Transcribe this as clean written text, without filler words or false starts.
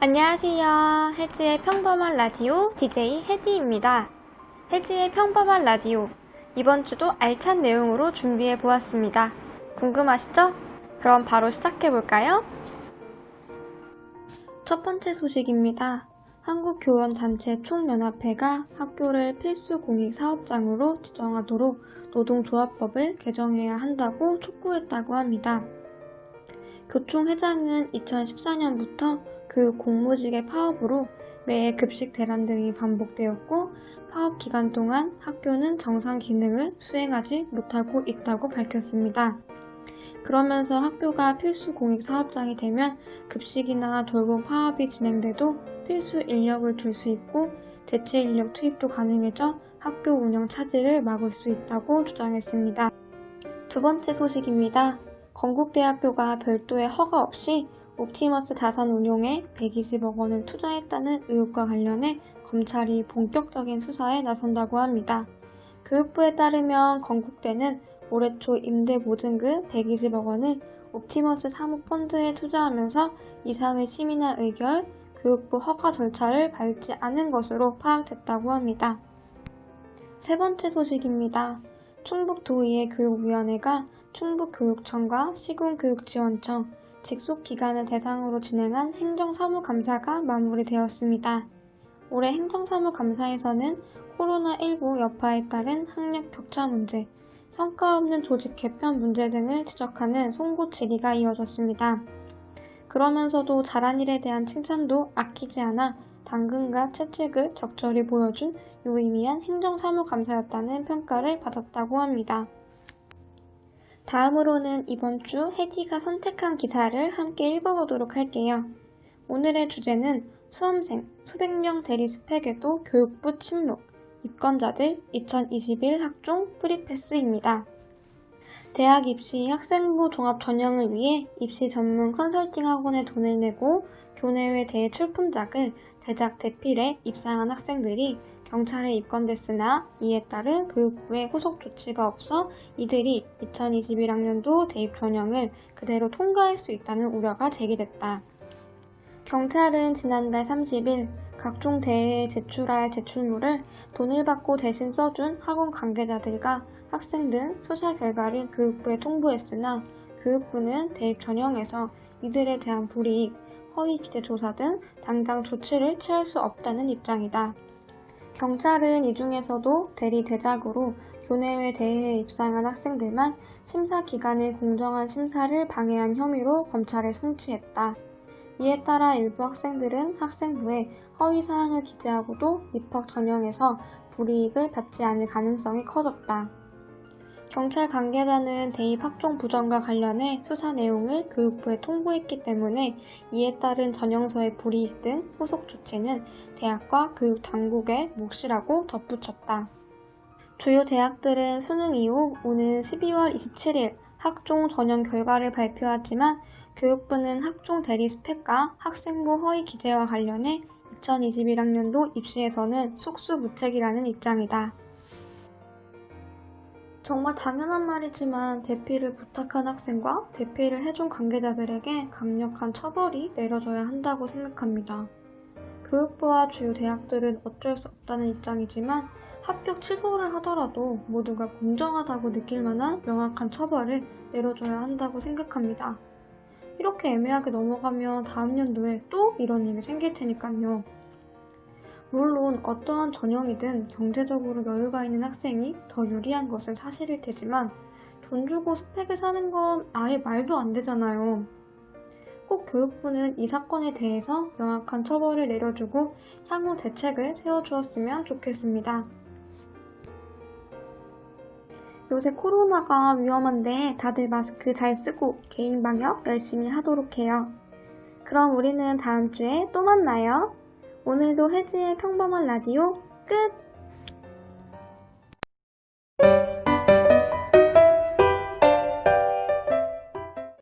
안녕하세요. 혜지의 평범한 라디오 DJ 혜디입니다. 혜지의 평범한 라디오, 이번 주도 알찬 내용으로 준비해 보았습니다. 궁금하시죠? 그럼 바로 시작해 볼까요? 첫 번째 소식입니다. 한국교원단체 총연합회가 학교를 필수 공익 사업장으로 지정하도록 노동조합법을 개정해야 한다고 촉구했다고 합니다. 교총회장은 2014년부터 교육 공무직의 파업으로 매해 급식 대란 등이 반복되었고, 파업 기간 동안 학교는 정상 기능을 수행하지 못하고 있다고 밝혔습니다. 그러면서 학교가 필수 공익 사업장이 되면 급식이나 돌봄 파업이 진행돼도 필수 인력을 둘 수 있고 대체 인력 투입도 가능해져 학교 운영 차질을 막을 수 있다고 주장했습니다. 두 번째 소식입니다. 건국대학교가 별도의 허가 없이 옵티머스 자산 운용에 120억 원을 투자했다는 의혹과 관련해 검찰이 본격적인 수사에 나선다고 합니다. 교육부에 따르면 건국대는 올해 초 임대 보증금 120억 원을 옵티머스 사모펀드에 투자하면서 이상을 심의한 의결, 교육부 허가 절차를 밟지 않은 것으로 파악됐다고 합니다. 세 번째 소식입니다. 충북도의회 교육위원회가 충북교육청과 시군교육지원청, 직속기관을 대상으로 진행한 행정사무감사가 마무리되었습니다. 올해 행정사무감사에서는 코로나19 여파에 따른 학력 격차 문제, 성과 없는 조직 개편 문제 등을 지적하는 송구 질의가 이어졌습니다. 그러면서도 잘한 일에 대한 칭찬도 아끼지 않아 당근과 채찍을 적절히 보여준 유의미한 행정사무감사였다는 평가를 받았다고 합니다. 다음으로는 이번 주 혜디가 선택한 기사를 함께 읽어보도록 할게요. 오늘의 주제는 수험생 수백 명 대리 스펙에도 교육부 침묵, 입건자들 2021 학종 프리패스입니다. 대학 입시 학생부 종합 전형을 위해 입시 전문 컨설팅 학원에 돈을 내고 교내외 대회 출품작을 제작 대필해 입사한 학생들이 경찰에 입건됐으나 이에 따른 교육부의 후속 조치가 없어 이들이 2021학년도 대입 전형을 그대로 통과할 수 있다는 우려가 제기됐다. 경찰은 지난달 30일 각종 대회에 제출할 제출물을 돈을 받고 대신 써준 학원 관계자들과 학생 등 수사 결과를 교육부에 통보했으나 교육부는 대입 전형에서 이들에 대한 불이익, 허위 기재 조사 등 당장 조치를 취할 수 없다는 입장이다. 경찰은 이 중에서도 대리 대작으로 교내외 대회에 입상한 학생들만 심사 기간의 공정한 심사를 방해한 혐의로 검찰에 송치했다. 이에 따라 일부 학생들은 학생부에 허위 사항을 기재하고도 입학 전형에서 불이익을 받지 않을 가능성이 커졌다. 경찰 관계자는 대입 학종 부정과 관련해 수사 내용을 교육부에 통보했기 때문에 이에 따른 전형서의 불이익 등 후속 조치는 대학과 교육당국의 몫이라고 덧붙였다. 주요 대학들은 수능 이후 오는 12월 27일 학종 전형 결과를 발표하지만 교육부는 학종 대리 스펙과 학생부 허위 기재와 관련해 2021학년도 입시에서는 속수무책이라는 입장이다. 정말 당연한 말이지만 대피를 부탁한 학생과 대피를 해준 관계자들에게 강력한 처벌이 내려져야 한다고 생각합니다. 교육부와 주요 대학들은 어쩔 수 없다는 입장이지만 합격 취소를 하더라도 모두가 공정하다고 느낄 만한 명확한 처벌을 내려줘야 한다고 생각합니다. 이렇게 애매하게 넘어가면 다음 연도에 또 이런 일이 생길 테니까요. 물론 어떠한 전형이든 경제적으로 여유가 있는 학생이 더 유리한 것은 사실일 테지만 돈 주고 스펙을 사는 건 아예 말도 안 되잖아요. 꼭 교육부는 이 사건에 대해서 명확한 처벌을 내려주고 향후 대책을 세워주었으면 좋겠습니다. 요새 코로나가 위험한데 다들 마스크 잘 쓰고 개인 방역 열심히 하도록 해요. 그럼 우리는 다음 주에 또 만나요. 오늘도 혜지의 평범한 라디오 끝!